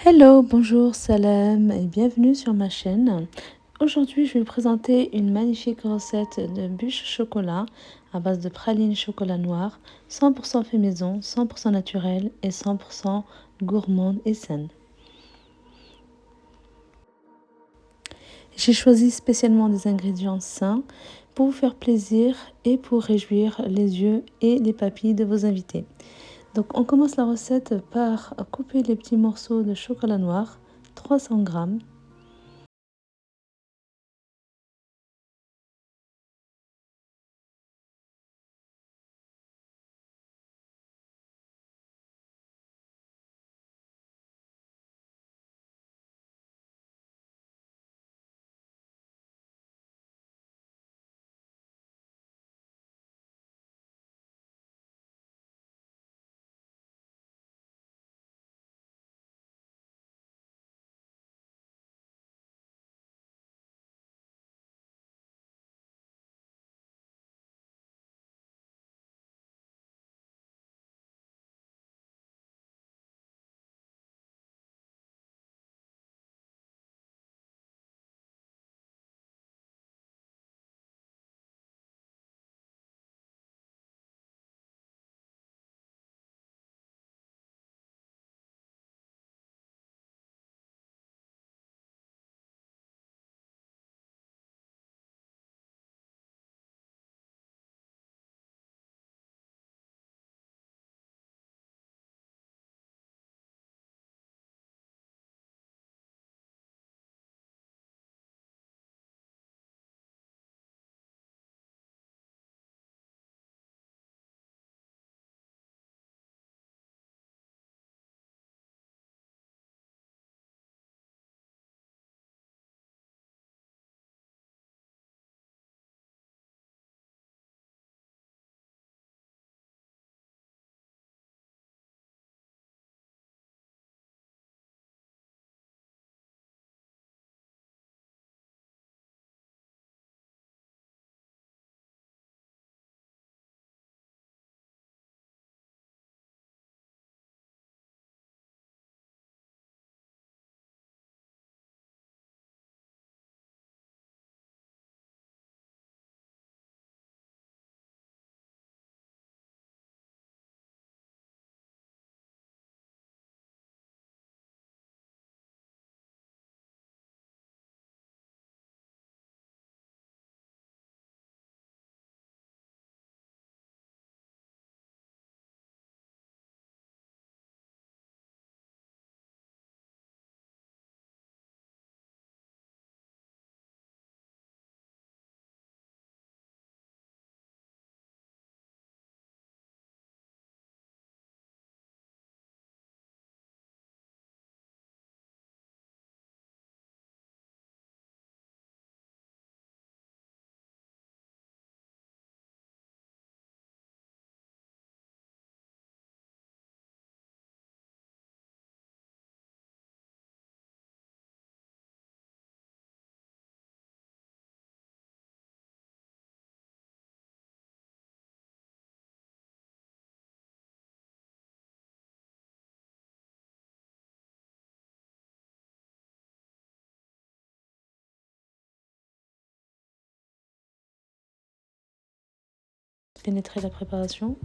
Hello, bonjour, salam et bienvenue sur ma chaîne. Aujourd'hui, je vais vous présenter une magnifique recette de bûche chocolat à base de praline chocolat noir, 100% fait maison, 100% naturel et 100% gourmande et saine. J'ai choisi spécialement des ingrédients sains pour vous faire plaisir et pour réjouir les yeux et les papilles de vos invités. Donc on commence la recette par couper les petits morceaux de chocolat noir, 300 grammes. Pénétrer la préparation.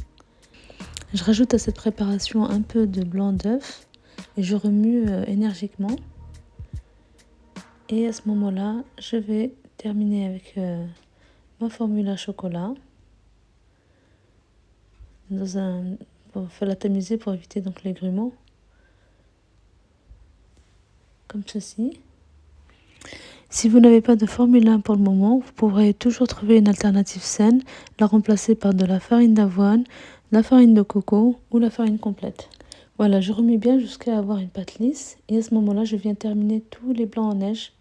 Je rajoute à cette préparation un peu de blanc d'œuf et je remue énergiquement. Et à ce moment-là, je vais terminer avec ma formule à chocolat pour faire la tamiser pour éviter donc les grumeaux, comme ceci. Si vous n'avez pas de formule 1 pour le moment, vous pourrez toujours trouver une alternative saine, la remplacer par de la farine d'avoine, la farine de coco ou la farine complète. Voilà, je remue bien jusqu'à avoir une pâte lisse et à ce moment-là, je viens terminer tous les blancs en neige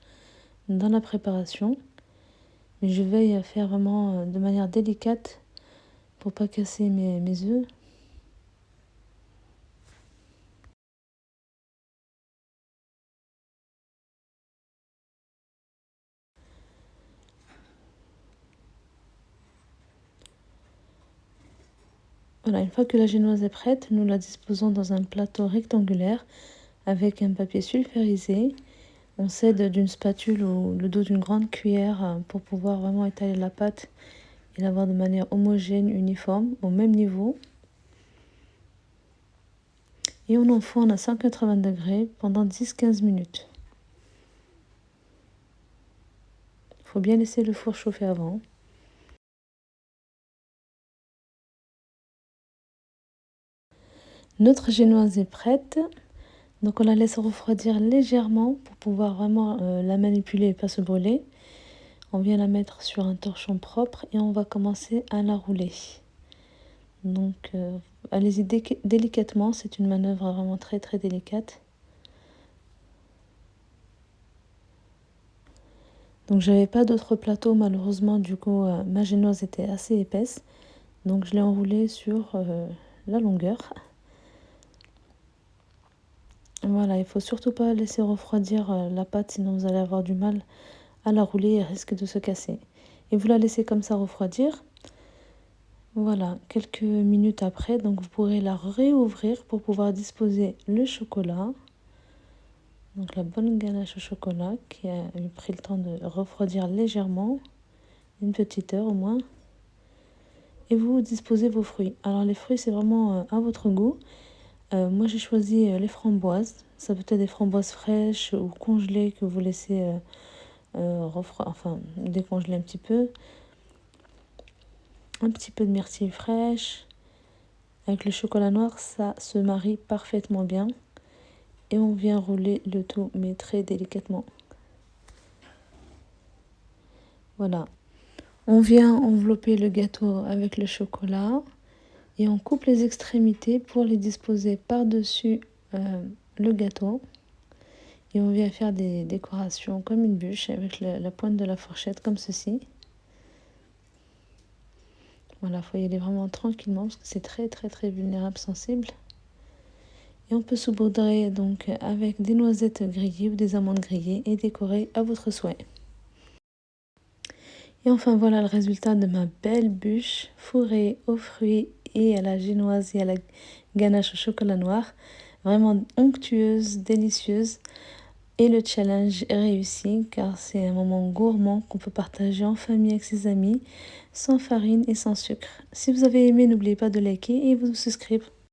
dans la préparation. Mais je veille à faire vraiment de manière délicate pour pas casser mes œufs. Voilà, une fois que la génoise est prête, nous la disposons dans un plateau rectangulaire avec un papier sulfurisé. On s'aide d'une spatule ou le dos d'une grande cuillère pour pouvoir vraiment étaler la pâte et l'avoir de manière homogène, uniforme, au même niveau. Et on enfourne à 180 degrés pendant 10-15 minutes. Il faut bien laisser le four chauffer avant. Notre génoise est prête. Donc on la laisse refroidir légèrement pour pouvoir vraiment la manipuler et pas se brûler. On vient la mettre sur un torchon propre et on va commencer à la rouler. Donc allez-y délicatement, c'est une manœuvre vraiment très très délicate. Donc j'avais pas d'autre plateau malheureusement, du coup ma génoise était assez épaisse. Donc je l'ai enroulée sur la longueur. Voilà, il faut surtout pas laisser refroidir la pâte, sinon vous allez avoir du mal à la rouler et elle risque de se casser. Et vous la laissez comme ça refroidir. Voilà, quelques minutes après, donc vous pourrez la réouvrir pour pouvoir disposer le chocolat. Donc la bonne ganache au chocolat qui a pris le temps de refroidir légèrement, une petite heure au moins. Et vous disposez vos fruits. Alors les fruits, c'est vraiment à votre goût. Moi j'ai choisi les framboises. Ça peut être des framboises fraîches ou congelées que vous laissez décongeler un petit peu. Un petit peu de myrtille fraîche. Avec le chocolat noir, ça se marie parfaitement bien. Et on vient rouler le tout, mais très délicatement. Voilà. On vient envelopper le gâteau avec le chocolat. Et on coupe les extrémités pour les disposer par-dessus le gâteau. Et on vient faire des décorations comme une bûche avec la pointe de la fourchette comme ceci. Voilà, il faut y aller vraiment tranquillement parce que c'est très très très vulnérable, sensible. Et on peut saupoudrer donc avec des noisettes grillées ou des amandes grillées et décorer à votre souhait. Et enfin voilà le résultat de ma belle bûche fourrée aux fruits et à la génoise et à la ganache au chocolat noir. Vraiment onctueuse, délicieuse. Et le challenge est réussi car c'est un moment gourmand qu'on peut partager en famille avec ses amis, sans farine et sans sucre. Si vous avez aimé, n'oubliez pas de liker et vous souscrire.